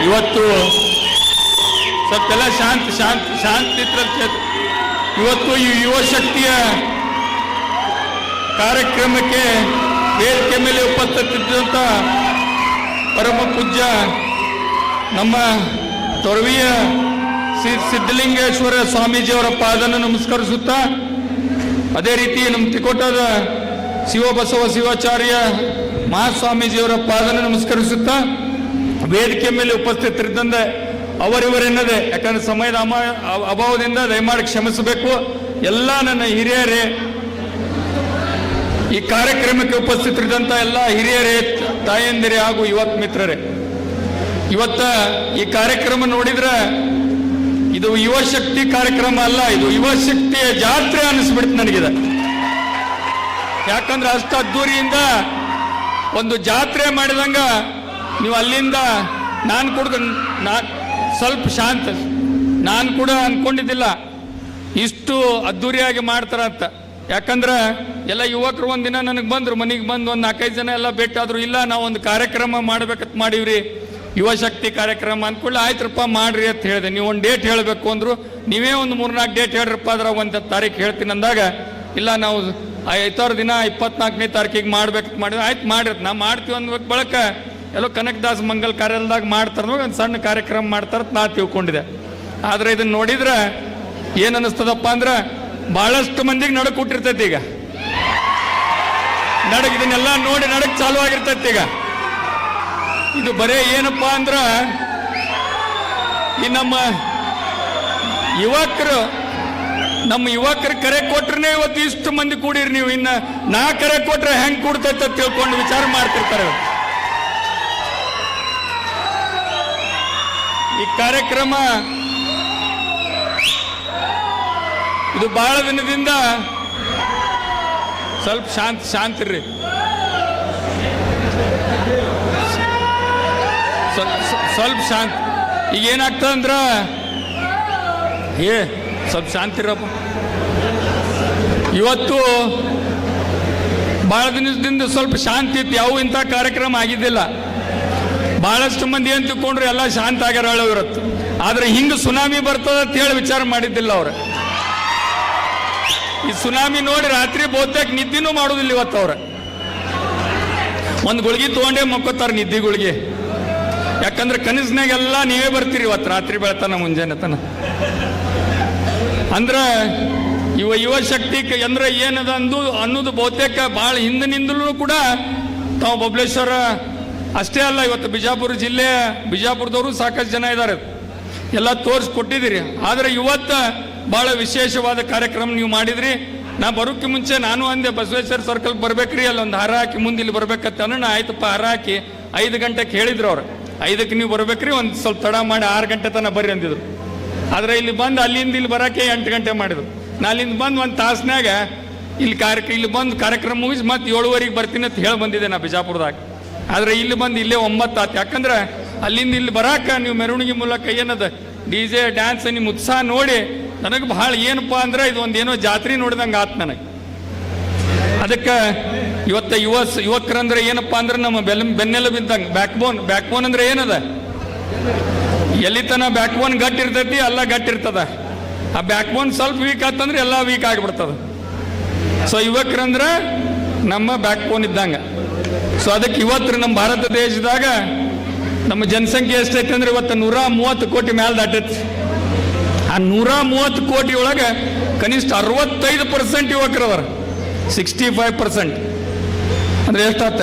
ಇವತ್ತು ಸ್ವಲ್ಪೆಲ್ಲ ಶಾಂತಿ ಇವತ್ತು ಈ ಯುವ ಶಕ್ತಿಯ ಕಾರ್ಯಕ್ರಮಕ್ಕೆ ವೇದಿಕೆ ಮೇಲೆ ಉಪಸ್ಥಿತಿದ್ದಂಥ ಪರಮ ಪೂಜ್ಯ ನಮ್ಮ ತೊರವಿಯ ಸಿದ್ಧಲಿಂಗೇಶ್ವರ ಸ್ವಾಮೀಜಿಯವರ ಪಾದನ್ನು ನಮಸ್ಕರಿಸುತ್ತಾ, ಅದೇ ರೀತಿ ನಮ್ಮ ತಿಕೋಟದ ಶಿವಬಸವ ಶಿವಾಚಾರ್ಯ ಮಹಾಸ್ವಾಮೀಜಿಯವರ ಪಾದನ್ನು ನಮಸ್ಕರಿಸುತ್ತಾ, ವೇದಿಕೆ ಮೇಲೆ ಉಪಸ್ಥಿತರಿದ್ದಂದ ಅವರಿವರೆನ್ನದೆ, ಯಾಕಂದ್ರೆ ಸಮಯದ ಅಭಾವದಿಂದ ದಯಮಾಡಿ ಕ್ಷಮಿಸಬೇಕು. ಎಲ್ಲ ನನ್ನ ಹಿರಿಯರೇ, ಈ ಕಾರ್ಯಕ್ರಮಕ್ಕೆ ಉಪಸ್ಥಿತರಿದ್ದಂಥ ಎಲ್ಲ ಹಿರಿಯರೇ, ತಾಯಂದಿರೇ ಹಾಗೂ ಯುವಕ ಮಿತ್ರರೇ, ಇವತ್ತ ಈ ಕಾರ್ಯಕ್ರಮ ನೋಡಿದ್ರೆ ಇದು ಯುವ ಶಕ್ತಿ ಕಾರ್ಯಕ್ರಮ ಅಲ್ಲ, ಇದು ಯುವ ಶಕ್ತಿಯ ಜಾತ್ರೆ ಅನ್ನಿಸ್ಬಿಡ್ತು ನನಗಿದೆ. ಯಾಕಂದ್ರೆ ಅಷ್ಟು ಅದ್ದೂರಿಯಿಂದ ಒಂದು ಜಾತ್ರೆ ಮಾಡಿದಂಗ ನೀವು ಅಲ್ಲಿಂದ ಸ್ವಲ್ಪ ಶಾಂತ, ನಾನು ಕೂಡ ಅನ್ಕೊಂಡಿದ್ದಿಲ್ಲ ಇಷ್ಟು ಅದ್ದೂರಿಯಾಗಿ ಮಾಡ್ತಾರ ಅಂತ. ಯಾಕಂದ್ರೆ ಎಲ್ಲ ಯುವಕರು ಒಂದಿನ ನನಗೆ ಬಂದರು, ಮನೆಗೆ ಬಂದು ಒಂದು 4-5 ಜನ ಎಲ್ಲ ಭೇಟಾದ್ರು. ಇಲ್ಲ, ನಾವು ಒಂದು ಕಾರ್ಯಕ್ರಮ ಮಾಡ್ಬೇಕಂತ ಮಾಡೀವ್ರಿ, ಯುವ ಶಕ್ತಿ ಕಾರ್ಯಕ್ರಮ ಅಂದ್ಕೊಳ್ಳಿ. ಆಯ್ತರಪ್ಪ ಮಾಡ್ರಿ ಅಂತ ಹೇಳಿದೆ. ನೀವು ಒಂದು ಡೇಟ್ ಹೇಳಬೇಕು ಅಂದರು. ನೀವೇ ಒಂದು 3-4 ಡೇಟ್ ಹೇಳ್ರಪ್ಪ, ಅದ್ರ 1 ತಾರೀಕು ಹೇಳ್ತೀನಿ ಅಂದಾಗ, ಇಲ್ಲ ನಾವು 5ರ ದಿನ 24ನೇ ತಾರೀಕಿಗೆ ಮಾಡ್ಬೇಕಂತ ಮಾಡಿದ್ರೆ, ಆಯ್ತು ಮಾಡಿರ್ತ ನಾ ಮಾಡ್ತೀವಿ ಅಂದ್ಬೇಕು. ಬಳಕ ಎಲ್ಲೋ ಕನಕದಾಸ್ ಮಂಗಲ್ ಕಾರ್ಯಾಲಯದಾಗ ಮಾಡ್ತಾರೆ, ಒಂದು ಸಣ್ಣ ಕಾರ್ಯಕ್ರಮ ಮಾಡ್ತಾರತ್ ನಾ ತಿಳ್ಕೊಂಡಿದ್ದೆ. ಆದರೆ ಇದನ್ನು ನೋಡಿದ್ರೆ ಏನು ಅನ್ನಿಸ್ತದಪ್ಪ ಅಂದ್ರೆ, ಭಾಳಷ್ಟು ಮಂದಿಗೆ ನಡಕ್ ಹುಟ್ಟಿರ್ತೈತಿ. ಈಗ ಇದನ್ನೆಲ್ಲ ನೋಡಿ ನಡಕ್ ಚಾಲು ಆಗಿರ್ತೈತಿ. ಈಗ ಇದು ಬರೇ ಏನಪ್ಪ ಅಂದ್ರೆ, ಈ ನಮ್ಮ ಯುವಕರು ಕರೆ ಕೊಟ್ರೆ ಇವತ್ತು ಇಷ್ಟು ಮಂದಿ ಕೂಡಿರಿ. ನೀವು ಇನ್ನು ನಾ ಕರೆ ಕೊಟ್ರೆ ಹೆಂಗೆ ಕೂಡ್ತೈತೆ ಅಂತ ತಿಳ್ಕೊಂಡು ವಿಚಾರ ಮಾಡ್ತಿರ್ತಾರೆ. ಈ ಕಾರ್ಯಕ್ರಮ ಇದು ಬಹಳ ದಿನದಿಂದ ಸ್ವಲ್ಪ ಶಾಂತಿರ್ರಿ, ಸ್ವಲ್ಪ ಶಾಂತಿ. ಈಗ ಏನಾಗ್ತದೆ ಅಂದ್ರೆ, ಸ್ವಲ್ಪ ಶಾಂತಿರಪ್ಪ. ಇವತ್ತು ಬಹಳ ದಿನದಿಂದ ಸ್ವಲ್ಪ ಶಾಂತಿ ಇತ್ತು, ಯಾವ ಇಂಥ ಕಾರ್ಯಕ್ರಮ ಆಗಿದ್ದಿಲ್ಲ. ಬಹಳಷ್ಟು ಮಂದಿ ಏನು ತಿಳ್ಕೊಂಡ್ರು ಎಲ್ಲ ಶಾಂತ ಆಗ್ಯಾರ ಇರತ್ತು. ಆದ್ರೆ ಹಿಂಗೆ ಸುನಾಮಿ ಬರ್ತದ ಅಂತ ಹೇಳಿ ವಿಚಾರ ಮಾಡಿದ್ದಿಲ್ಲ ಅವ್ರು. ಈ ಸುನಾಮಿ ನೋಡಿ ರಾತ್ರಿ ಬಹುತೇಕ ನಿದ್ದಿನೂ ಮಾಡೋದಿಲ್ಲ ಇವತ್ತು. ಅವ್ರ ಒಂದು ಗುಳಿಗೆ ತೊಗೊಂಡೇ ಮಕ್ಕೋತಾರೆ, ನಿದ್ದೆ ಗುಳಿಗೆ. ಯಾಕಂದ್ರೆ ಕನಸಿನಾಗೆಲ್ಲ ನೀವೇ ಬರ್ತೀರಿ ಇವತ್ತು ರಾತ್ರಿ ಬೆಳತನ ಮುಂಜಾನೆ ತನ. ಅಂದ್ರೆ ಯುವ ಶಕ್ತಿ ಅಂದ್ರೆ ಏನದ ಅನ್ನೋದು ಬಹುತೇಕ ಭಾಳ ಹಿಂದಿನಿಂದಲೂ ಕೂಡ ತಾವು ಬಬಲೇಶ್ವರ ಅಷ್ಟೇ ಅಲ್ಲ, ಇವತ್ತು ಬಿಜಾಪುರ ಜಿಲ್ಲೆ, ಬಿಜಾಪುರದವರು ಸಾಕಷ್ಟು ಜನ ಇದ್ದಾರೆ, ಎಲ್ಲ ತೋರಿಸ್ಕೊಟ್ಟಿದ್ದೀರಿ. ಆದರೆ ಇವತ್ತು ಭಾಳ ವಿಶೇಷವಾದ ಕಾರ್ಯಕ್ರಮ ನೀವು ಮಾಡಿದ್ರಿ. ನಾ ಬರೋಕ್ಕೆ ಮುಂಚೆ ನಾನು ಅಂದೆ, ಬಸವೇಶ್ವರ ಸರ್ಕಲ್ ಬರ್ಬೇಕ್ರಿ, ಅಲ್ಲೊಂದು ಹಾರ ಹಾಕಿ ಮುಂದೆ ಇಲ್ಲಿ ಬರ್ಬೇಕಂತ ಅನ್ನೋ. ಆಯ್ತಪ್ಪ, ಹಾರ ಹಾಕಿ 5 ಗಂಟೆಗೆ ಹೇಳಿದ್ರು ಅವ್ರು. 5ಕ್ಕೆ ನೀವು ಬರ್ಬೇಕ್ರಿ, ಒಂದು ಸ್ವಲ್ಪ ತಡ ಮಾಡಿ 6 ಗಂಟೆ ತನಕ ಬರ್ರಿ ಅಂದಿದ್ರು. ಆದರೆ ಇಲ್ಲಿ ಬಂದು ಅಲ್ಲಿಂದ ಇಲ್ಲಿ ಬರೋಕ್ಕೆ 8 ಗಂಟೆ ಮಾಡಿದ್ರು. ನಾ ಅಲ್ಲಿಂದ ಬಂದು 1 ತಾಸ್ನಾಗ ಇಲ್ಲಿ ಬಂದು ಕಾರ್ಯಕ್ರಮ ಮುಗಿಸಿ ಮತ್ತೆ 7:15 ಬರ್ತೀನಿ ಅಂತ ಹೇಳಿ ಬಂದಿದ್ದೆ ನಾ ಬಿಜಾಪುರದಾಗ. ಆದರೆ ಇಲ್ಲಿ ಬಂದು ಇಲ್ಲೇ 9 ಆಯ್ತು. ಯಾಕಂದ್ರೆ ಅಲ್ಲಿಂದ ಇಲ್ಲಿ ಬರಾಕ ನೀವು ಮೆರವಣಿಗೆ ಮೂಲಕ ಏನದ DJ ಡ್ಯಾನ್ಸ್ ನಿಮ್ಮ ಉತ್ಸಾಹ ನೋಡಿ ನನಗೆ ಭಾಳ ಏನಪ್ಪ ಅಂದ್ರೆ ಇದು ಒಂದೇನೋ ಜಾತ್ರೆ ನೋಡಿದಂಗೆ ಆತು ನನಗೆ. ಅದಕ್ಕೆ ಇವತ್ತು ಯುವಕರಂದ್ರೆ ಏನಪ್ಪ ಅಂದ್ರೆ ನಮ್ಮ ಬೆನ್ನೆಲುಬಿದ್ದಂಗೆ, ಬ್ಯಾಕ್ಬೋನ್ ಅಂದ್ರೆ ಏನದ, ಎಲ್ಲಿ ತನ ಬ್ಯಾಕ್ಬೋನ್ ಗಟ್ಟಿರ್ತೈತಿ ಎಲ್ಲ ಗಟ್ಟಿರ್ತದ. ಆ ಬ್ಯಾಕ್ಬೋನ್ ಸ್ವಲ್ಪ ವೀಕ್ ಆತಂದ್ರೆ ಎಲ್ಲ ವೀಕ್ ಆಗಿಬಿಡ್ತದ. ಸೊ ಯುವಕರಂದ್ರೆ ನಮ್ಮ ಬ್ಯಾಕ್ಬೋನ್ ಇದ್ದಂಗೆ. ಸೊ ಅದಕ್ಕೆ ಇವತ್ತು ನಮ್ಮ ಭಾರತ ದೇಶದಾಗ ನಮ್ಮ ಜನಸಂಖ್ಯೆ ಎಷ್ಟೈತೆ ಅಂದ್ರೆ ಇವತ್ತು 130 ಕೋಟಿ ಮೇಲೆ ದಾಟೈತಿ. ಆ 130 ಕೋಟಿ ಒಳಗೆ ಕನಿಷ್ಠ 65% ಯುವಕರವರ, 65% ಅಂದ್ರೆ ಎಷ್ಟಾತ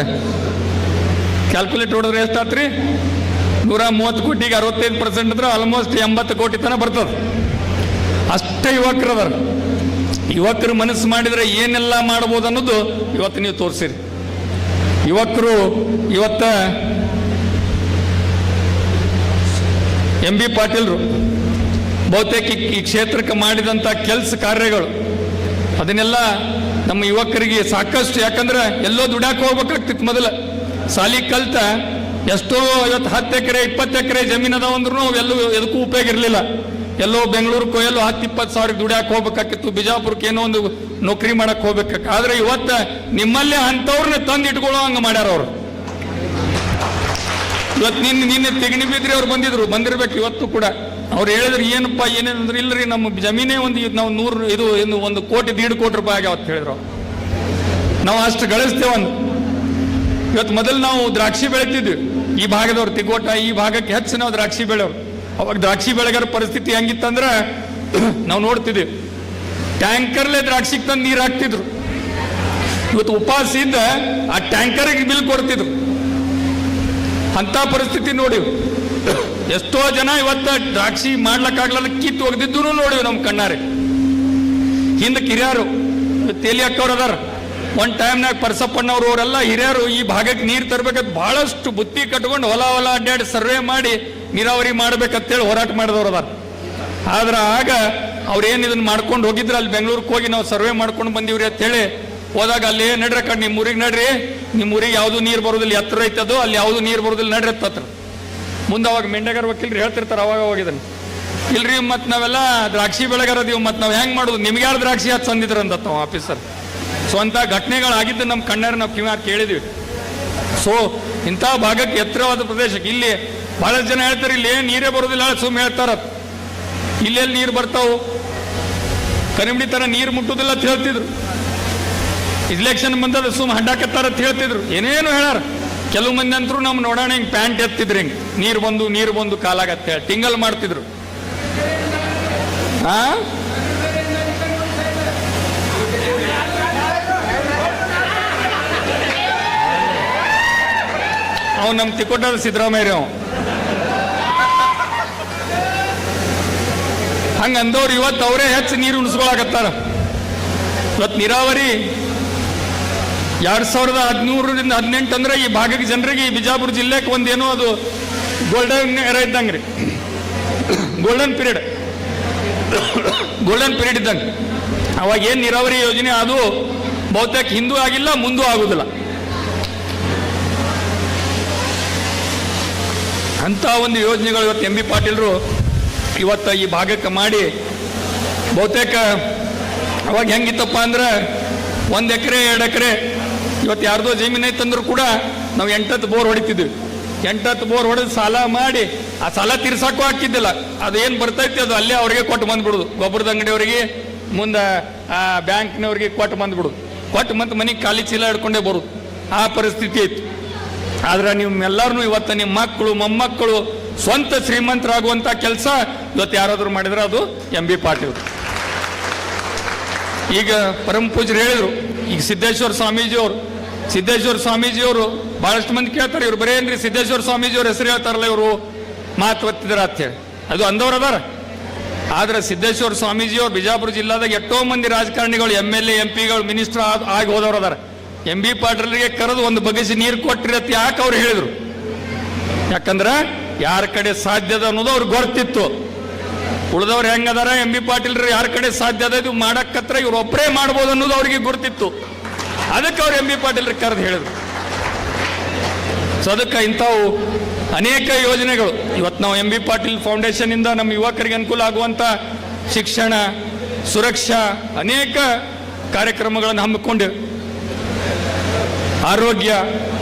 ಕ್ಯಾಲ್ಕುಲೇಟ್ ಹೊಡೆದ್ರೆ ಎಷ್ಟಾತ್ರಿ? 130 ಕೋಟಿಗೆ 65% ಅಂದ್ರೆ ಆಲ್ಮೋಸ್ಟ್ 80 ಕೋಟಿ ತನಕ ಬರ್ತದೆ. ಅಷ್ಟೇ ಯುವಕರದಾರ. ಯುವಕರು ಮನಸ್ಸು ಮಾಡಿದ್ರೆ ಏನೆಲ್ಲ ಮಾಡ್ಬೋದು ಅನ್ನೋದು ಇವತ್ತು ನೀವು ತೋರಿಸಿರಿ. ಯುವಕರು ಇವತ್ತ MB ಪಾಟೀಲ್ರು ಬಹುತೇಕ ಈ ಕ್ಷೇತ್ರಕ್ಕೆ ಮಾಡಿದಂಥ ಕೆಲಸ ಕಾರ್ಯಗಳು ಅದನ್ನೆಲ್ಲ ನಮ್ಮ ಯುವಕರಿಗೆ ಸಾಕಷ್ಟು, ಯಾಕಂದ್ರೆ ಎಲ್ಲೋ ದುಡ್ಯಾಕೆ ಹೋಗ್ಬೇಕಾಗ್ತಿತ್ತು. ಮೊದಲು ಸಾಲಿ ಕಲ್ತ ಎಷ್ಟೋ ಇವತ್ತು 10 ಎಕರೆ 20 ಎಕರೆ ಜಮೀನು ಅದಾವಂದ್ರೂ ಎಲ್ಲೂ ಎದಕ್ಕೂ ಉಪಯೋಗ ಇರಲಿಲ್ಲ. ಎಲ್ಲೋ ಬೆಂಗಳೂರು ಎಲ್ಲೋ 10-20 ಸಾವಿರ ದುಡ್ಯಾಕೆ ಹೋಗ್ಬೇಕಾಗಿತ್ತು, ಬಿಜಾಪುರಕ್ಕೆ ಏನೋ ಒಂದು ನೌಕರಿ ಮಾಡಕ್ಕೆ ಹೋಗ್ಬೇಕಾಗ. ಆದ್ರೆ ಇವತ್ತು ನಿಮ್ಮಲ್ಲೇ ಅಂಥವ್ರನ್ನ ತಂದು ಇಟ್ಕೊಳ್ಳೋ ಹಂಗೆ ಮಾಡ್ಯಾರ ಅವರು. ಇವತ್ತು ನಿನ್ನೆ ತೆಗಣಿ ಬಿದ್ರಿ ಅವ್ರು ಬಂದಿರ್ಬೇಕು ಇವತ್ತು ಕೂಡ. ಅವ್ರು ಹೇಳಿದ್ರು ಏನಪ್ಪ ಏನೇನಂದ್ರೆ ಇಲ್ಲರಿ ನಮ್ಮ ಜಮೀನೇ ನಾವು 100 ಕೋಟಿ 1.5 ಕೋಟಿ ರೂಪಾಯಿ ಆಗ್ಯಾವತ್ತು ಹೇಳಿದ್ರು. ನಾವು ಅಷ್ಟು ಗಳಿಸ್ತೇವಂದು. ಇವತ್ತು ಮೊದಲು ನಾವು ದ್ರಾಕ್ಷಿ ಬೆಳಿತಿದ್ವಿ ಈ ಭಾಗದವ್ರು, ತಿಗೋಟ ಈ ಭಾಗಕ್ಕೆ ಹೆಚ್ಚು ನಾವು ದ್ರಾಕ್ಷಿ ಬೆಳೆಯವ್ರು. ಅವಾಗ ದ್ರಾಕ್ಷಿ ಬೆಳೆಗಾರ ಪರಿಸ್ಥಿತಿ ಹೆಂಗಿತ್ತಂದ್ರೆ ನಾವು ನೋಡ್ತಿದ್ವಿ, ಟ್ಯಾಂಕರ್ಲೆ ದ್ರಾಕ್ಷಿಗೆ ತಂದು ನೀರು ಹಾಕ್ತಿದ್ರು. ಇವತ್ತು ಉಪವಾಸ ಇದ್ದ ಆ ಟ್ಯಾಂಕರ್ಗೆ ಬಿಲ್ ಕೊಡ್ತಿದ್ರು. ಅಂತ ಪರಿಸ್ಥಿತಿ ನೋಡಿವ್. ಎಷ್ಟೋ ಜನ ಇವತ್ತ ದ್ರಾಕ್ಷಿ ಮಾಡ್ಲಕ್ಕಾಗ್ಲಾರ ಕಿತ್ತು ಒಗ್ದಿದ್ದು ನೋಡಿವ್ ನಮ್ಮ ಕಣ್ಣಾರೆ. ಹಿಂದಕ್ಕೆ ಹಿರಿಯರು ತೇಲಿ ಹಾಕೋರು ಅದಾರ. ಒಂದು ಟೈಮ್ನಾಗ ಪರಸಪ್ಪಣ್ಣವ್ರು ಅವರೆಲ್ಲ ಹಿರಿಯರು ಈ ಭಾಗಕ್ಕೆ ನೀರು ತರಬೇಕಂತ ಬಹಳಷ್ಟು ಬುತ್ತಿ ಕಟ್ಕೊಂಡು ಹೊಲ ಅಡ್ಡಾಡಿ ಸರ್ವೆ ಮಾಡಿ ನೀರಾವರಿ ಮಾಡ್ಬೇಕಂತೇಳಿ ಹೋರಾಟ ಮಾಡಿದವ್ರು ಅದಾರ. ಆದ್ರೆ ಆಗ ಅವ್ರೇನು ಇದನ್ನ ಮಾಡ್ಕೊಂಡು ಹೋಗಿದ್ರು, ಅಲ್ಲಿ ಬೆಂಗಳೂರಿಗೆ ಹೋಗಿ ನಾವು ಸರ್ವೆ ಮಾಡ್ಕೊಂಡು ಬಂದಿವ್ರಿ ಅಂತೇಳಿ ಹೋದಾಗ ಅಲ್ಲಿ ನಡ್ರಿ ಕಣ್ ನಿಮ್ಮ ಊರಿಗೆ ನಡ್ರಿ, ನಿಮ್ಮ ಊರಿಗೆ ಯಾವುದು ನೀರು ಬರೋದಿಲ್ಲ, ಎತ್ತರ ಐತದು, ಅಲ್ಲಿ ಯಾವುದು ನೀರು ಬರೋದಿಲ್ಲ ನಡ್ರಿ ಹತ್ರ. ಮುಂದೆ ಅವಾಗ ಮೆಂಡೆಗಾರ ವಕೀಲ್ರಿ ಹೇಳ್ತಿರ್ತಾರೆ ಅವಾಗ ಹೋಗಿದ್ದಾನೆ, ಇಲ್ರಿ ಮತ್ತು ನಾವೆಲ್ಲ ದ್ರಾಕ್ಷಿ ಬೆಳೆಗಾರದೀವಿ, ಮತ್ತು ನಾವು ಹೆಂಗೆ ಮಾಡೋದು, ನಿಮ್ಗೆ ಯಾರು ದ್ರಾಕ್ಷಿ ಹತ್ತು ತಂದಿದ್ರಂತ ನಾವು ಆಫೀಸರ್. ಸೊ ಅಂಥ ಘಟನೆಗಳಾಗಿದ್ದು ನಮ್ಮ ಕಣ್ಣಾರೆ ನಾವು ಕಿವಿಯಾರು ಕೇಳಿದ್ವಿ. ಸೊ ಇಂಥ ಭಾಗಕ್ಕೆ ಎತ್ತರವಾದ ಪ್ರದೇಶಕ್ಕೆ ಇಲ್ಲಿ ಬಹಳಷ್ಟು ಜನ ಹೇಳ್ತಾರೆ ಇಲ್ಲಿ ನೀರೇ ಬರೋದಿಲ್ಲ ಸುಮ್ಮನೆ ಹೇಳ್ತಾರ, ಇಲ್ಲೆಲ್ಲಿ ನೀರು ಬರ್ತಾವು, ಕರಿಮಡಿ ಥರ ನೀರು ಮುಟ್ಟುದಿಲ್ಲ ಅಂತ ಹೇಳ್ತಿದ್ರು. ಇಲೆಕ್ಷನ್ ಬಂದದ ಸುಮ್ಮ ಹಡ್ಡಾಕತ್ತಾರ ಅಂತ ಹೇಳ್ತಿದ್ರು, ಏನೇನು ಹೇಳಾರ. ಕೆಲವು ಮಂದಿ ಅಂತರೂ ನಮ್ಮ ನೋಡೋಣ ಹಿಂಗೆ ಪ್ಯಾಂಟ್ ಎತ್ತಿದ್ರು, ಹಿಂಗೆ ನೀರು ಬಂದು ಕಾಲಾಗತ್ತೆ ಹೇಳಿ ಟಿಂಗಲ್ ಮಾಡ್ತಿದ್ರು. ಅವ್ನು ನಮ್ಮ ತಿಕ್ಕೋಟದ ಸಿದ್ದರಾಮಯ್ಯ ಅವ. ಹಂಗ ಅಂದವ್ರು ಇವತ್ತು ಅವರೇ ಹೆಚ್ಚು ನೀರು ಉಣಿಸ್ಕೊಳಕತ್ತಾರ. ಇವತ್ತು ನೀರಾವರಿ 2017ರಿಂದ 18 ಅಂದ್ರೆ ಈ ಭಾಗಕ್ಕೆ ಜನರಿಗೆ ಈ ಬಿಜಾಪುರ ಜಿಲ್ಲೆಗೆ ಒಂದೇನೋ ಅದು ಗೋಲ್ಡನ್ ಎರ ಇದ್ದಂಗೆ ರೀ, ಗೋಲ್ಡನ್ ಪೀರಿಯಡ್ ಇದ್ದಂಗೆ. ಅವಾಗ ಏನು ನೀರಾವರಿ ಯೋಜನೆ ಅದು ಬಹುತೇಕ ಹಿಂದೂ ಆಗಿಲ್ಲ, ಮುಂದೂ ಆಗುದಿಲ್ಲ. ಅಂತ ಒಂದು ಯೋಜನೆಗಳು ಇವತ್ತು ಎಂ ಬಿ ಪಾಟೀಲ್ರು ಇವತ್ತು ಈ ಭಾಗಕ್ಕೆ ಮಾಡಿ ಬಹುತೇಕ ಅವಾಗ ಹೆಂಗಿತ್ತಪ್ಪ ಅಂದ್ರೆ 1 ಎಕರೆ 2 ಎಕರೆ ಇವತ್ತು ಯಾರ್ದೋ ಜಮೀನು ಐತಂದ್ರೂ ಕೂಡ ನಾವು 8 ಬೋರ್ ಹೊಡಿತಿದ್ವಿ. 8 ಬೋರ್ ಹೊಡೆದು ಸಾಲ ಮಾಡಿ ಆ ಸಾಲ ತೀರ್ಸಕ್ಕೂ ಹಾಕಿದ್ದಿಲ್ಲ. ಅದೇನು ಬರ್ತೈತಿ ಅದು ಅಲ್ಲೇ ಅವ್ರಿಗೆ ಕೊಟ್ಟು ಬಂದ್ಬಿಡುದು, ಗೊಬ್ಬರದ ಅಂಗಡಿಯವರಿಗೆ ಮುಂದೆ ಬ್ಯಾಂಕ್ನವ್ರಿಗೆ ಕೊಟ್ಟು ಬಂದ್ಬಿಡುದು, ಕೊಟ್ಟು ಮತ್ತೆ ಮನೆಗೆ ಖಾಲಿ ಚೀಲ ಹಿಡ್ಕೊಂಡೇ ಬರುದು. ಆ ಪರಿಸ್ಥಿತಿ ಐತಿ. ಆದ್ರೆ ನಿಮ್ಮೆಲ್ಲರೂ ಇವತ್ತು ನಿಮ್ಮ ಮಕ್ಕಳು ಮೊಮ್ಮಕ್ಕಳು ಸ್ವಂತ ಶ್ರೀಮಂತರಾಗುವಂಥ ಕೆಲಸ ಇವತ್ತು ಯಾರಾದರೂ ಮಾಡಿದ್ರೆ ಅದು ಎಂ ಬಿ ಪಾಟೀಲ್. ಈಗ ಪರಮ ಪೂಜ್ಯರು ಹೇಳಿದರು, ಈಗ ಸಿದ್ದೇಶ್ವರ ಸ್ವಾಮೀಜಿಯವರು ಬಹಳಷ್ಟು ಮಂದಿ ಕೇಳ್ತಾರೆ, ಇವ್ರು ಬರೇನ್ರಿ ಸಿದ್ದೇಶ್ವರ ಸ್ವಾಮೀಜಿಯವ್ರ ಹೆಸರು ಹೇಳ್ತಾರಲ್ಲ ಇವರು ಮಾತು ಒತ್ತಿದಾರ ಅಂತೇಳಿ, ಅದು ಅಂದವ್ರು ಅದಾರ. ಆದ್ರೆ ಸಿದ್ದೇಶ್ವರ ಸ್ವಾಮೀಜಿಯವ್ರು ಬಿಜಾಪುರ ಜಿಲ್ಲಾದಾಗ ಎಷ್ಟೋ ಮಂದಿ ರಾಜಕಾರಣಿಗಳು MLA MP ಗಳು ಮಿನಿಸ್ಟರ್ ಆಗಿ ಹೋದವ್ರು ಅದಾರ. ಎಂ ಬಿ ಪಾಟೀಲ್ರಿಗೆ ಕರೆದು ಒಂದು ಬಗೆಸಿ ನೀರು ಕೊಟ್ಟಿರಿ ಅಂತ ಯಾಕೆ ಅವ್ರು ಹೇಳಿದ್ರು? ಯಾಕಂದ್ರೆ ಯಾರ ಕಡೆ ಸಾಧ್ಯದ ಅನ್ನೋದು ಅವ್ರಿಗೆ ಗೊತ್ತಿತ್ತು. ಉಳಿದವ್ರು ಹೆಂಗದಾರ ಎಂ ಬಿ ಪಾಟೀಲ್ರು ಯಾರ ಕಡೆ ಸಾಧ್ಯ ಅದ ಇದು ಮಾಡಕ್ಕತ್ರ ಇವ್ರು ಒಬ್ಬರೇ ಮಾಡ್ಬೋದು ಅನ್ನೋದು ಅವ್ರಿಗೆ ಗೊತ್ತಿತ್ತು. ಅದಕ್ಕೆ ಅವ್ರು ಎಂ ಬಿ ಪಾಟೀಲ್ರಿಗೆ ಕರೆದು ಹೇಳಿದ್ರು. ಸೊ ಅದಕ್ಕೆ ಇಂಥವು ಅನೇಕ ಯೋಜನೆಗಳು ಇವತ್ತು ನಾವು ಎಂ ಬಿ ಪಾಟೀಲ್ ಫೌಂಡೇಶನ್ ಇಂದ ನಮ್ಮ ಯುವಕರಿಗೆ ಅನುಕೂಲ ಆಗುವಂಥ ಶಿಕ್ಷಣ, ಸುರಕ್ಷಾ ಅನೇಕ ಕಾರ್ಯಕ್ರಮಗಳನ್ನು ಹಮ್ಮಿಕೊಂಡೆವು. ಆರೋಗ್ಯ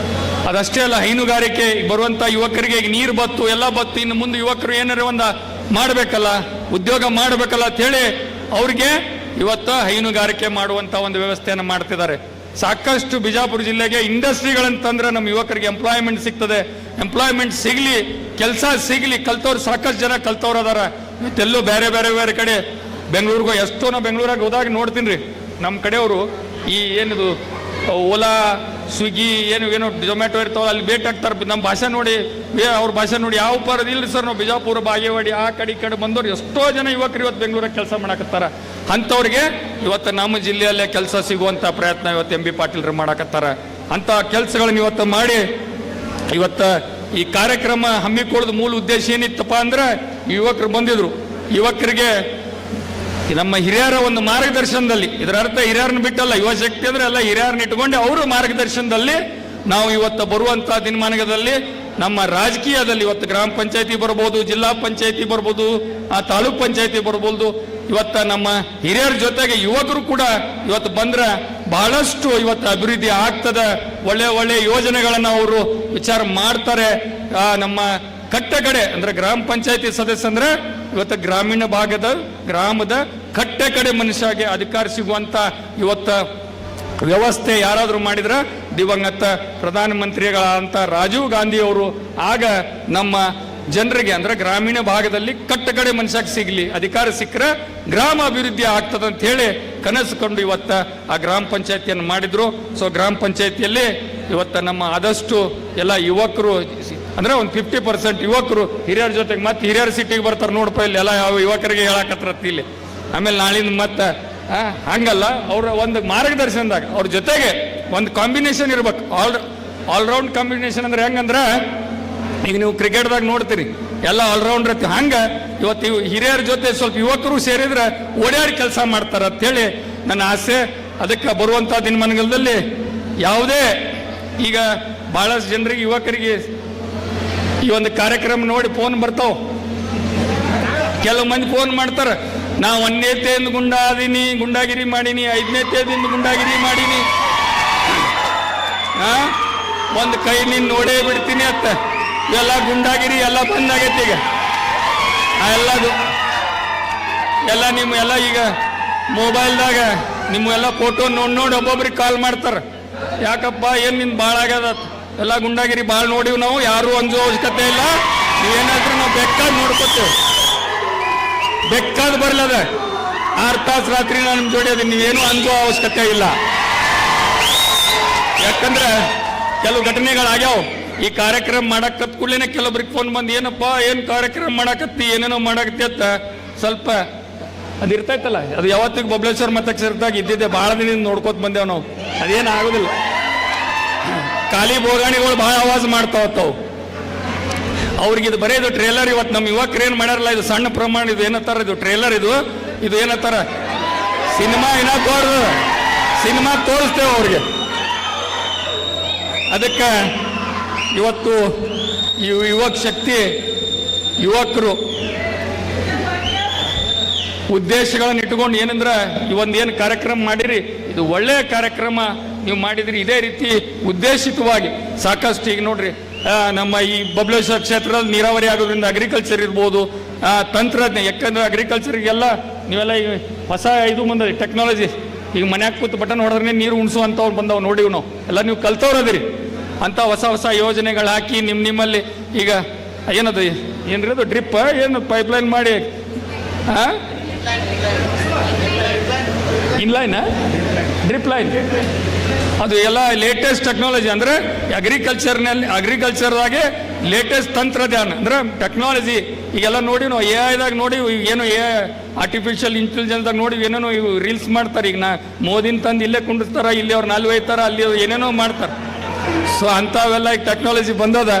ಅದಷ್ಟೇ ಅಲ್ಲ, ಹೈನುಗಾರಿಕೆ ಬರುವಂಥ ಯುವಕರಿಗೆ ಈಗ ನೀರು ಬತ್ತು ಎಲ್ಲ ಬತ್ತು, ಇನ್ನು ಮುಂದೆ ಯುವಕರು ಏನಾರ ಒಂದು ಮಾಡಬೇಕಲ್ಲ, ಉದ್ಯೋಗ ಮಾಡಬೇಕಲ್ಲ ಅಂತೇಳಿ ಅವ್ರಿಗೆ ಇವತ್ತು ಹೈನುಗಾರಿಕೆ ಮಾಡುವಂಥ ಒಂದು ವ್ಯವಸ್ಥೆಯನ್ನು ಮಾಡ್ತಿದ್ದಾರೆ. ಸಾಕಷ್ಟು ಬಿಜಾಪುರ ಜಿಲ್ಲೆಗೆ ಇಂಡಸ್ಟ್ರಿಗಳಂತಂದ್ರೆ ನಮ್ಮ ಯುವಕರಿಗೆ ಎಂಪ್ಲಾಯ್ಮೆಂಟ್ ಸಿಗ್ತದೆ. ಎಂಪ್ಲಾಯ್ಮೆಂಟ್ ಸಿಗಲಿ, ಕೆಲಸ ಸಿಗಲಿ, ಕಲ್ತವ್ರು ಸಾಕಷ್ಟು ಜನ ಕಲ್ತವ್ರು ಅದಾರ. ಇವತ್ತೆಲ್ಲೂ ಬೇರೆ ಕಡೆ ಬೆಂಗಳೂರಿಗೂ ಎಷ್ಟೋ ನಾವು ಬೆಂಗಳೂರಾಗ ಹೋದಾಗ ನೋಡ್ತೀನಿ ರೀ, ನಮ್ಮ ಕಡೆಯವರು ಈ ಏನಿದು ಓಲಾ ಸ್ವಿಗ್ಗಿ ಏನೋ ಜೊಮ್ಯಾಟೊ ಇರ್ತಾವಲ್ಲ ಅಲ್ಲಿ ಭೇಟಿ ಆಗ್ತಾರೆ. ನಮ್ಮ ಭಾಷೆ ನೋಡಿ ಅವ್ರ ಭಾಷೆ ನೋಡಿ ಯಾವ ಪರದು ಇಲ್ರಿ ಸರ್, ನಾವು ಬಿಜಾಪುರ ಬಾಗೇವಾಡಿ ಆ ಕಡೆ ಬಂದವ್ರು ಎಷ್ಟೋ ಜನ ಯುವಕರು ಇವತ್ತು ಬೆಂಗಳೂರಾಗ ಕೆಲಸ ಮಾಡಕತ್ತಾರ. ಅಂಥವ್ರಿಗೆ ಇವತ್ತು ನಮ್ಮ ಜಿಲ್ಲೆಯಲ್ಲೇ ಕೆಲಸ ಸಿಗುವಂಥ ಪ್ರಯತ್ನ ಇವತ್ತು ಎಂ ಬಿ ಪಾಟೀಲ್ರು ಮಾಡಕತ್ತಾರ. ಅಂಥ ಕೆಲಸಗಳನ್ನ ಇವತ್ತು ಮಾಡಿ ಇವತ್ತು ಈ ಕಾರ್ಯಕ್ರಮ ಹಮ್ಮಿಕೊಳ್ಳೋದು ಮೂಲ ಉದ್ದೇಶ ಏನಿತ್ತಪ್ಪ ಅಂದ್ರೆ ಯುವಕರು ಬಂದಿದ್ರು. ಯುವಕರಿಗೆ ನಮ್ಮ ಹಿರಿಯರ ಒಂದು ಮಾರ್ಗದರ್ಶನದಲ್ಲಿ, ಇದರ ಅರ್ಥ ಹಿರಿಯರನ್ನ ಬಿಟ್ಟಲ್ಲ, ಯುವ ಶಕ್ತಿ ಅಂದ್ರೆ ಎಲ್ಲ ಹಿರಿಯರನ್ನ ಇಟ್ಕೊಂಡು ಅವರು ಮಾರ್ಗದರ್ಶನದಲ್ಲಿ ನಾವು ಇವತ್ತು ಬರುವಂಥ ದಿನಮಾನದಲ್ಲಿ ನಮ್ಮ ರಾಜಕೀಯದಲ್ಲಿ ಇವತ್ತು ಗ್ರಾಮ ಪಂಚಾಯತಿ ಬರ್ಬೋದು, ಜಿಲ್ಲಾ ಪಂಚಾಯತಿ ಬರ್ಬೋದು, ತಾಲೂಕ್ ಪಂಚಾಯತಿ ಬರ್ಬೋದು, ಇವತ್ತು ನಮ್ಮ ಹಿರಿಯರ ಜೊತೆಗೆ ಯುವಕರು ಕೂಡ ಇವತ್ತು ಬಂದ್ರೆ ಬಹಳಷ್ಟು ಇವತ್ತು ಅಭಿವೃದ್ಧಿ ಆಗ್ತದೆ. ಒಳ್ಳೆ ಯೋಜನೆಗಳನ್ನು ಅವರು ವಿಚಾರ ಮಾಡ್ತಾರೆ. ನಮ್ಮ ಕಟ್ಟ ಕಡೆ ಅಂದ್ರೆ ಗ್ರಾಮ ಪಂಚಾಯತಿ ಸದಸ್ಯ ಅಂದ್ರೆ ಇವತ್ತು ಗ್ರಾಮೀಣ ಭಾಗದ ಗ್ರಾಮದ ಕಟ್ಟ ಕಡೆ ಮನುಷ್ಯಗೆ ಅಧಿಕಾರ ಸಿಗುವಂತ ಇವತ್ತ ವ್ಯವಸ್ಥೆ ಯಾರಾದರೂ ಮಾಡಿದ್ರೆ ದಿವಂಗತ ಪ್ರಧಾನಮಂತ್ರಿಗಳಂತ ರಾಜೀವ್ ಗಾಂಧಿ ಅವರು ಆಗ ನಮ್ಮ ಜನರಿಗೆ ಅಂದ್ರೆ ಗ್ರಾಮೀಣ ಭಾಗದಲ್ಲಿ ಕಟ್ಟ ಕಡೆ ಮನುಷ್ಯಕ್ಕೆ ಸಿಗಲಿ ಅಧಿಕಾರ ಸಿಕ್ಕರೆ ಗ್ರಾಮ ಅಭಿವೃದ್ಧಿ ಆಗ್ತದೆ ಅಂತ ಹೇಳಿ ಕನಸು ಕಂಡು ಇವತ್ತ ಆ ಗ್ರಾಮ ಪಂಚಾಯತಿಯನ್ನು ಮಾಡಿದ್ರು. ಸೊ ಗ್ರಾಮ ಪಂಚಾಯತಿಯಲ್ಲಿ ಇವತ್ತ ನಮ್ಮ ಆದಷ್ಟು ಎಲ್ಲ ಯುವಕರು ಅಂದ್ರೆ ಒಂದು 50% ಯುವಕರು ಹಿರಿಯರ ಜೊತೆಗೆ ಮತ್ತೆ ಹಿರಿಯರ ಸಿಟಿಗೆ ಬರ್ತಾರೆ ನೋಡಪ್ಪ ಇಲ್ಲಿ ಎಲ್ಲ ಯಾವ ಯುವಕರಿಗೆ ಹೇಳಕತ್ರತ್ತ ಇಲ್ಲಿ. ಆಮೇಲೆ ನಾಳಿಂದ ಮತ್ತೆ ಹಂಗಲ್ಲ ಅವರ ಒಂದು ಮಾರ್ಗದರ್ಶನದಾಗ ಅವ್ರ ಜೊತೆಗೆ ಒಂದು ಕಾಂಬಿನೇಷನ್ ಇರ್ಬೇಕು. ಆಲ್ರೌಂಡ್ ಕಾಂಬಿನೇಷನ್ ಅಂದ್ರೆ ಹೆಂಗಂದ್ರೆ ಈಗ ನೀವು ಕ್ರಿಕೆಟ್ದಾಗ ನೋಡ್ತೀರಿ ಎಲ್ಲ ಆಲ್ರೌಂಡರ್ ಇರ್ತೀವಿ ಹಂಗ ಇವತ್ತು ಹಿರಿಯರ ಜೊತೆ ಸ್ವಲ್ಪ ಯುವಕರು ಸೇರಿದ್ರೆ ಓಡಾಡಿ ಕೆಲಸ ಮಾಡ್ತಾರ ಅಂತೇಳಿ ನನ್ನ ಆಸೆ. ಅದಕ್ಕೆ ಬರುವಂತಹ ದಿನಮಾನಗಳಲ್ಲಿ ಯಾವುದೇ ಈಗ ಬಹಳಷ್ಟು ಜನರಿಗೆ ಯುವಕರಿಗೆ ಈ ಒಂದು ಕಾರ್ಯಕ್ರಮ ನೋಡಿ ಫೋನ್ ಬರ್ತಾವ. ಕೆಲವು ಮಂದಿ ಫೋನ್ ಮಾಡ್ತಾರೆ, ನಾ 1ನೇ ತೇದಿಂದ ಗುಂಡಾದೀನಿ, ಗುಂಡಾಗಿರಿ ಮಾಡೀನಿ, 5ನೇ ತೇದಿಂದ ಗುಂಡಾಗಿರಿ ಮಾಡೀನಿ, ಒಂದು ಕೈ ನೀನು ನೋಡೇ ಬಿಡ್ತೀನಿ ಅಂತ. ಇವೆಲ್ಲ ಗುಂಡಾಗಿರಿ ಎಲ್ಲ ಬಂದಾಗೈತಿ ಈಗ. ಎಲ್ಲದು ಎಲ್ಲ ನಿಮ್ಮ ಎಲ್ಲ ಈಗ ಮೊಬೈಲ್ದಾಗ ನಿಮ್ಮೆಲ್ಲ ಫೋಟೋ ನೋಡಿ ಒಬ್ಬೊಬ್ರಿಗೆ ಕಾಲ್ ಮಾಡ್ತಾರೆ. ಯಾಕಪ್ಪ ಏನು ನಿನ್ ಭಾಳ ಆಗ್ಯದ ಎಲ್ಲ ಗುಂಡಾಗಿರಿ ಭಾಳ ನೋಡಿವ್ ನಾವು, ಯಾರು ಅಂಜೋ ಅವಶ್ಯಕತೆ ಇಲ್ಲ, ನೀವೇನಾದ್ರೂ ನಾವು ಬೇಕಾದ್ ನೋಡ್ಕೊತೇವೆ, ಬೇಕಾದ್ ಬರ್ಲದ 6 ತಾಸು ರಾತ್ರಿ ನಾನು ನಿಮ್ಮ ಜೋಡಿ ಅದೀನಿ, ನೀವೇನು ಅಂಜೋ ಅವಶ್ಯಕತೆ ಇಲ್ಲ. ಯಾಕಂದ್ರೆ ಕೆಲವು ಘಟನೆಗಳಾಗ್ಯಾವ. ಈ ಕಾರ್ಯಕ್ರಮ ಮಾಡಕತ್ ಕೂಡಲೇ ಕೆಲವೊಬ್ರಿಗೆ ಫೋನ್ ಬಂದು ಏನಪ್ಪ ಏನು ಕಾರ್ಯಕ್ರಮ ಮಾಡಕತ್ತಿ ಏನೇನೋ ಮಾಡಕತ್ತಿ ಅಂತ ಸ್ವಲ್ಪ ಅದು ಇರ್ತೈತಲ್ಲ, ಅದು ಯಾವತ್ತಿಗೆ ಬಬಲೇಶ್ವರ ಮತಕ್ಷೇತ್ರದಾಗ ಇದ್ದಿದ್ದೆ ಭಾಳ ದಿನದಿಂದ ನೋಡ್ಕೋತ ಬಂದೇವು ನಾವು. ಅದೇನು ಆಗೋದಿಲ್ಲ. ಖಾಲಿ ಬೋಗಾಣಿಗಳು ಭಾಳ ಆವಾಜ್ ಮಾಡ್ತಾವತ್ತವು. ಅವ್ರಿಗೆ ಇದು ಬರೀ ಇದು ಟ್ರೇಲರ್. ಇವತ್ತು ನಮ್ಮ ಯುವಕರು ಏನು ಮಾಡ್ಯಾರಲ್ಲ, ಇದು ಸಣ್ಣ ಪ್ರಮಾಣ, ಇದು ಏನತ್ತಾರ, ಇದು ಟ್ರೇಲರ್, ಇದು ಏನತ್ತಾರ ಸಿನಿಮಾ ದೊಡ್ಡದು ಸಿನಿಮಾ ತೋರಿಸ್ತೇವೆ ಅವ್ರಿಗೆ. ಅದಕ್ಕೆ ಇವತ್ತು ಯುವಕ ಶಕ್ತಿ ಯುವಕರು ಉದ್ದೇಶಗಳನ್ನು ಇಟ್ಟುಕೊಂಡು ಏನಂದ್ರೆ ಇವೊಂದೇನು ಕಾರ್ಯಕ್ರಮ ಮಾಡಿರಿ ಇದು ಒಳ್ಳೆಯ ಕಾರ್ಯಕ್ರಮ ನೀವು ಮಾಡಿದ್ರಿ. ಇದೇ ರೀತಿ ಉದ್ದೇಶಿತವಾಗಿ ಸಾಕಷ್ಟು ಈಗ ನೋಡ್ರಿ ನಮ್ಮ ಈ ಬಬಲೇಶ್ವರ ಕ್ಷೇತ್ರದಲ್ಲಿ ನೀರಾವರಿ ಆಗೋದ್ರಿಂದ ಅಗ್ರಿಕಲ್ಚರ್ ಇರ್ಬೋದು, ತಂತ್ರಜ್ಞ, ಯಾಕಂದ್ರೆ ಅಗ್ರಿಕಲ್ಚರ್ಗೆಲ್ಲ ನೀವೆಲ್ಲ ಈಗ ಹೊಸ ಇದು ಬಂದ ಟೆಕ್ನಾಲಜಿ, ಈಗ ಮನ್ಯಾಗ ಕೂತು ಬಟನ್ ಹೊಡೆದ್ರೆ ನೀರು ಉಣಿಸುವಂಥವ್ರು ಬಂದವು ನೋಡಿವು ನಾವು ಎಲ್ಲ. ನೀವು ಕಲ್ತವ್ರದಿರಿ ಅಂತ ಹೊಸ ಹೊಸ ಯೋಜನೆಗಳು ಹಾಕಿ ನಿಮ್ಮಲ್ಲಿ ಈಗ ಏನದು ಏನ್ರಿ ಅದು ಡ್ರಿಪ್ ಏನು ಪೈಪ್ಲೈನ್ ಮಾಡಿ ಇನ್ಲೈನ್ ಡ್ರಿಪ್ ಲೈನ್ ಅದು ಎಲ್ಲ ಲೇಟೆಸ್ಟ್ ಟೆಕ್ನಾಲಜಿ. ಅಂದ್ರೆ ಅಗ್ರಿಕಲ್ಚರ್ದಾಗೆ ಲೇಟೆಸ್ಟ್ ತಂತ್ರಜ್ಞಾನ ಅಂದ್ರೆ ಟೆಕ್ನಾಲಜಿ ಈಗೆಲ್ಲ ನೋಡಿ ನಾವು AI ನೋಡಿ ಏನು ಆರ್ಟಿಫಿಷಿಯಲ್ ಇಂಟೆಲಿಜೆನ್ಸ್ದಾಗ ನೋಡಿ ಏನೇನೋ ಇವು ರೀಲ್ಸ್ ಮಾಡ್ತಾರೆ. ಈಗ ಮೋದಿನ ತಂದು ಇಲ್ಲೇ ಕುಂಡಿಸ್ತಾರ, ಇಲ್ಲಿ ಅವ್ರು ನಾಲ್ಕು ಒಯ್ತಾರ, ಅಲ್ಲಿ ಏನೇನೋ ಮಾಡ್ತಾರೆ. ಸೊ ಅಂಥವೆಲ್ಲ ಈಗ ಟೆಕ್ನಾಲಜಿ ಬಂದದ,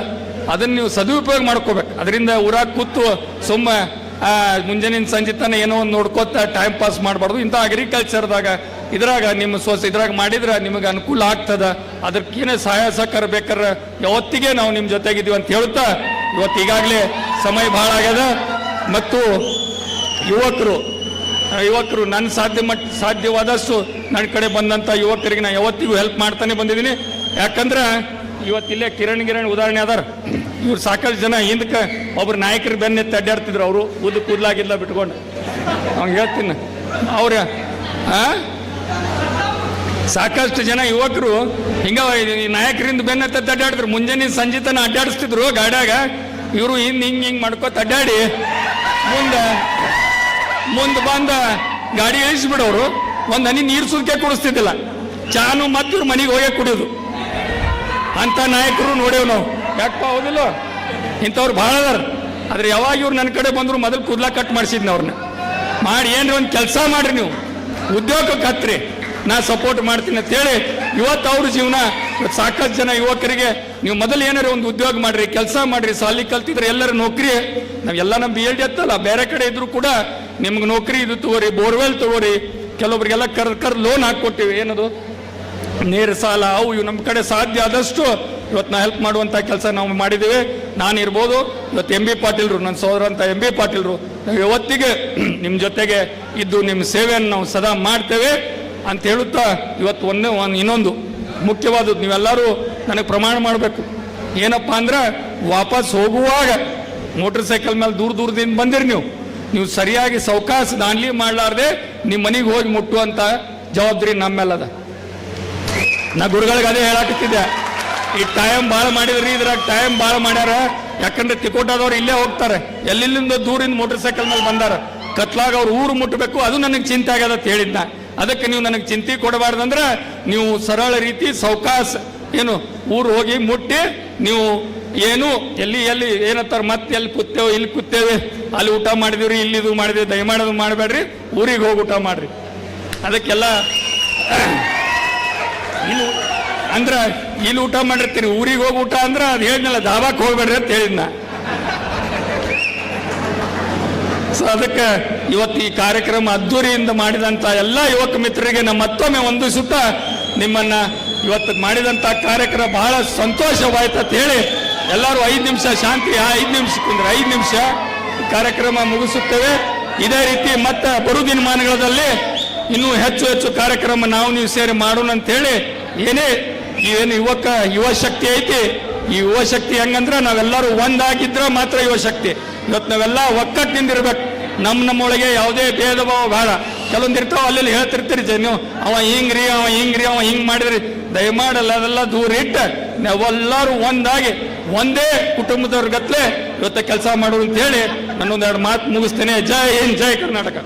ಅದನ್ನು ನೀವು ಸದುಪಯೋಗ ಮಾಡ್ಕೋಬೇಕು. ಅದರಿಂದ ಊರಾಗ ಕೂತು ಸುಮ್ಮ ಮುಂಜಾನೆ ಸಂಜೆ ತನ ಏನೋ ಒಂದು ನೋಡ್ಕೋತ ಟೈಮ್ ಪಾಸ್ ಮಾಡಬಾರ್ದು. ಇಂಥ ಅಗ್ರಿಕಲ್ಚರ್ದಾಗ ಇದ್ರಾಗ ನಿಮ್ಮ ಇದ್ರಾಗ ಮಾಡಿದ್ರೆ ನಿಮಗೆ ಅನುಕೂಲ ಆಗ್ತದ. ಅದಕ್ಕೇನೆ ಸಹಾಯ ಸಹಕಾರ ಬೇಕಾದ್ರೆ ಯಾವತ್ತಿಗೆ ನಾವು ನಿಮ್ಮ ಜೊತೆಗಿದ್ದೀವಿ ಅಂತ ಹೇಳ್ತಾ ಇವತ್ತು ಈಗಾಗಲೇ ಸಮಯ ಭಾಳ ಆಗ್ಯದ. ಮತ್ತು ಯುವಕರು ನನ್ನ ಸಾಧ್ಯವಾದಷ್ಟು ನನ್ನ ಕಡೆ ಬಂದಂಥ ಯುವಕರಿಗೆ ನಾನು ಯಾವತ್ತಿಗೂ ಹೆಲ್ಪ್ ಮಾಡ್ತಾನೆ ಬಂದಿದ್ದೀನಿ. ಯಾಕಂದ್ರೆ ಇವತ್ತಿಲ್ಲೇ ಕಿರಣ್ ಉದಾಹರಣೆ ಅದಾರ. ಇವ್ರು ಸಾಕಷ್ಟು ಜನ ಹಿಂದಕ್ಕೆ ಒಬ್ರು ನಾಯಕರು ಬೆನ್ನೆತ್ತಿ ಅಡ್ಡಾಡ್ತಿದ್ರು, ಅವರು ಕೂದಲಾಗಿಲ್ಲ ಬಿಟ್ಕೊಂಡು. ಅವ್ನು ಹೇಳ್ತೀನಿ ಅವ್ರ ಸಾಕಷ್ಟು ಜನ ಯುವಕರು ಹಿಂಗ ನಾಯಕರಿಂದ ಬೆನ್ನೆತ್ತ ಅಡ್ಡಾಡಿದ್ರು. ಮುಂಜಾನೆ ಸಂಜೆ ತನ ಅಡ್ಡಾಡಿಸ್ತಿದ್ರು ಗಾಡ್ಯಾಗ. ಇವರು ಹಿಂಗೆ ಮಾಡ್ಕೋತ ಅಡ್ಡಾಡಿ ಮುಂದೆ ಬಂದ ಗಾಡಿ ಇಳಿಸ್ಬಿಡೋರು. ಒಂದು ಹನಿ ನೀರು ಸುಲ್ಕೆ ಕುಡಿಸ್ತಿದ್ದಿಲ್ಲ, ಚಾನು ಮತ್ತು ಇವ್ರು ಮನೆಗೆ ಹೋಗೇ ಕುಡಿಯೋದು. ಅಂತ ನಾಯಕರು ನೋಡೇವು ನಾವು. ಯಾಕಪ್ಪ ಹೌದಿಲ್ಲ, ಇಂಥವ್ರು ಭಾಳ ಅದಾರ. ಆದ್ರೆ ಯಾವಾಗ ಇವ್ರು ನನ್ನ ಕಡೆ ಬಂದ್ರು ಮೊದಲು ಕೂದಲ ಕಟ್ ಮಾಡಿಸಿದ್ನ ಅವ್ರನ್ನ ಮಾಡಿ ಏನ್ರಿ ಒಂದು ಕೆಲಸ ಮಾಡ್ರಿ, ನೀವು ಉದ್ಯೋಗಕ್ಕೆ ಹತ್ರಿ, ನಾ ಸಪೋರ್ಟ್ ಮಾಡ್ತೀನಿ ಅಂತೇಳಿ ಇವತ್ತು ಅವ್ರ ಜೀವನ. ಸಾಕಷ್ಟು ಜನ ಯುವಕರಿಗೆ ನೀವು ಮೊದಲು ಏನಾರು ಒಂದು ಉದ್ಯೋಗ ಮಾಡ್ರಿ, ಕೆಲಸ ಮಾಡ್ರಿ, ಸಾಲಿ ಕಲ್ತಿದ್ರೆ ಎಲ್ಲರೂ ನೌಕರಿ. ನಾವೆಲ್ಲ ನಮ್ಮ BLD ಎತ್ತಲ್ಲ, ಬೇರೆ ಕಡೆ ಇದ್ರು ಕೂಡ ನಿಮ್ಗೆ ನೌಕರಿ ಇದು ತಗೋರಿ, ಬೋರ್ವೆಲ್ ತಗೋರಿ. ಕೆಲವೊಬ್ರಿಗೆಲ್ಲ ಕರ್ ಲೋನ್ ಹಾಕ್ಕೊಟ್ಟಿವಿ, ಏನದು ನೇರ ಸಾಲ, ಅವು ಇವು ನಮ್ಮ ಕಡೆ ಸಾಧ್ಯ ಆದಷ್ಟು ಇವತ್ತು ನಾ ಹೆಲ್ಪ್ ಮಾಡುವಂಥ ಕೆಲಸ ನಾವು ಮಾಡಿದ್ದೀವಿ. ನಾನಿರ್ಬೋದು, ಇವತ್ತು MB ಪಾಟೀಲ್ರು, ನನ್ನ ಸೋದರ ಅಂತ MB ಪಾಟೀಲ್ರು, ನಾವು ಯಾವತ್ತಿಗೆ ನಿಮ್ಮ ಜೊತೆಗೆ ಇದ್ದು ನಿಮ್ಮ ಸೇವೆಯನ್ನು ನಾವು ಸದಾ ಮಾಡ್ತೇವೆ ಅಂತ ಹೇಳುತ್ತಾ ಇವತ್ತು ಇನ್ನೊಂದು ಮುಖ್ಯವಾದದ್ದು ನೀವೆಲ್ಲರೂ ನನಗೆ ಪ್ರಮಾಣ ಮಾಡಬೇಕು. ಏನಪ್ಪ ಅಂದ್ರೆ ವಾಪಸ್ ಹೋಗುವಾಗ ಮೋಟರ್ ಸೈಕಲ್ ಮೇಲೆ ದೂರದಿಂದ ಬಂದಿರಿ ನೀವು ಸರಿಯಾಗಿ ಸೌಕಾಸ ದಾಂಡ್ಲಿ ಮಾಡಲಾರ್ದೆ ನಿಮ್ಮ ಮನೆಗೆ ಹೋಗಿ ಮುಟ್ಟುವಂತ ಜವಾಬ್ದಾರಿ ನಮ್ಮ ಮೇಲದ. ನಾ ಗುರುಗಳಿಗೆ ಅದೇ ಹೇಳಾಕತ್ತಿದ್ದೆ, ಈ ಟೈಮ್ ಭಾಳ ಮಾಡಿದ್ರಿ, ಇದ್ರಾಗ ಟೈಮ್ ಭಾಳ ಮಾಡ್ಯಾರ. ಯಾಕಂದ್ರೆ ತಿಕೋಟಾದವ್ರು ಇಲ್ಲೇ ಹೋಗ್ತಾರೆ, ಎಲ್ಲಿಂದ ದೂರಿಂದ ಮೋಟರ್ ಸೈಕಲ್ ಮೇಲೆ ಬಂದಾರ. ಕತ್ಲಾಗ ಅವ್ರು ಊರು ಮುಟ್ಟಬೇಕು, ಅದು ನನಗೆ ಚಿಂತೆ ಆಗ್ಯದ ಅಂತ ಹೇಳಿದ್ನ. ಅದಕ್ಕೆ ನೀವು ನನಗೆ ಚಿಂತೆ ಕೊಡಬಾರ್ದಂದ್ರೆ ನೀವು ಸರಳ ರೀತಿ ಸೌಕಾಸ ಏನು ಊರು ಹೋಗಿ ಮುಟ್ಟಿ ನೀವು ಏನು ಎಲ್ಲಿ ಏನಂತಾರ ಮತ್ತೆ ಎಲ್ಲಿ ಕೂತೇವೆ ಇಲ್ಲಿ ಕೂತೇವೆ ಅಲ್ಲಿ ಊಟ ಮಾಡಿದಿವ್ರಿ ಇಲ್ಲಿ ಇದು ಮಾಡಿದ್ವಿ, ದಯಮಾಡೋದು ಮಾಡಬೇಡ್ರಿ, ಊರಿಗೆ ಹೋಗಿ ಊಟ ಮಾಡ್ರಿ. ಅದಕ್ಕೆಲ್ಲ ಇಲ್ಲಿ ಅಂದ್ರೆ ಇಲ್ಲಿ ಊಟ ಮಾಡಿರ್ತೀರಿ, ಊರಿಗೆ ಹೋಗಿ ಊಟ ಅಂದ್ರೆ ಅದು ಹೇಳಿದ್ನಲ್ಲ ಧಾಬಾಕ್ ಹೋಗ್ಬೇಡ್ರಿ ಅಂತ ಹೇಳಿದ್ನ. ಸೊ ಅದಕ್ಕೆ ಇವತ್ತು ಈ ಕಾರ್ಯಕ್ರಮ ಅದ್ದೂರಿಯಿಂದ ಮಾಡಿದಂಥ ಎಲ್ಲ ಯುವಕ ಮಿತ್ರರಿಗೆ ನಮ್ಮ ಮತ್ತೊಮ್ಮೆ ವಂದಿಸುತ್ತಾ ನಿಮ್ಮನ್ನ ಇವತ್ತು ಮಾಡಿದಂಥ ಕಾರ್ಯಕ್ರಮ ಬಹಳ ಸಂತೋಷವಾಯ್ತು ಅಂತ ಹೇಳಿ ಎಲ್ಲರೂ 5 ನಿಮಿಷ ಶಾಂತಿ, 5 ನಿಮಿಷಕ್ಕಿಂದ್ರೆ 5 ನಿಮಿಷ ಕಾರ್ಯಕ್ರಮ ಮುಗಿಸುತ್ತೇವೆ. ಇದೇ ರೀತಿ ಮತ್ತೆ ಬರು ದಿನಮಾನಗಳಲ್ಲಿ ಇನ್ನೂ ಹೆಚ್ಚು ಕಾರ್ಯಕ್ರಮ ನೀವು ಸೇರಿ ಮಾಡೋಣ ಅಂತ ಹೇಳಿ ಏನು ಯುವ ಶಕ್ತಿ ಐತಿ, ಈ ಯುವ ಶಕ್ತಿ ಹೆಂಗಂದ್ರೆ ನಾವೆಲ್ಲರೂ ಒಂದಾಗಿದ್ರೆ ಮಾತ್ರ ಯುವ ಶಕ್ತಿ. ಇವತ್ತು ನಾವೆಲ್ಲ ಒಕ್ಕಟ್ಟಿನಿಂದಿರ್ಬೇಕು. ನಮ್ಮೊಳಗೆ ಯಾವುದೇ ಭೇದ ಭಾವ ಬೇಡ. ಕೆಲವೊಂದು ಇರ್ತಾವ ಅಲ್ಲಿ ಹೇಳ್ತಿರ್ತೀರಿ ನೀವು ಅವ ಹಿಂಗ್ರಿ ಅವ ಹಿಂಗ್ ಮಾಡಿದ್ರಿ, ದಯಮಾಡಲ್ಲ ಅದೆಲ್ಲ ದೂರ ಇಟ್ಟು ನಾವೆಲ್ಲರೂ ಒಂದಾಗಿ ಒಂದೇ ಕುಟುಂಬದವ್ರ ಗತ್ಲೆ ಇವತ್ತ ಕೆಲಸ ಮಾಡೋದು ಅಂತ ಹೇಳಿ ನಾನೊಂದೆರಡು ಮಾತು ಮುಗಿಸ್ತೇನೆ. ಜೈ ಹಿಂದ್, ಜೈ ಕರ್ನಾಟಕ.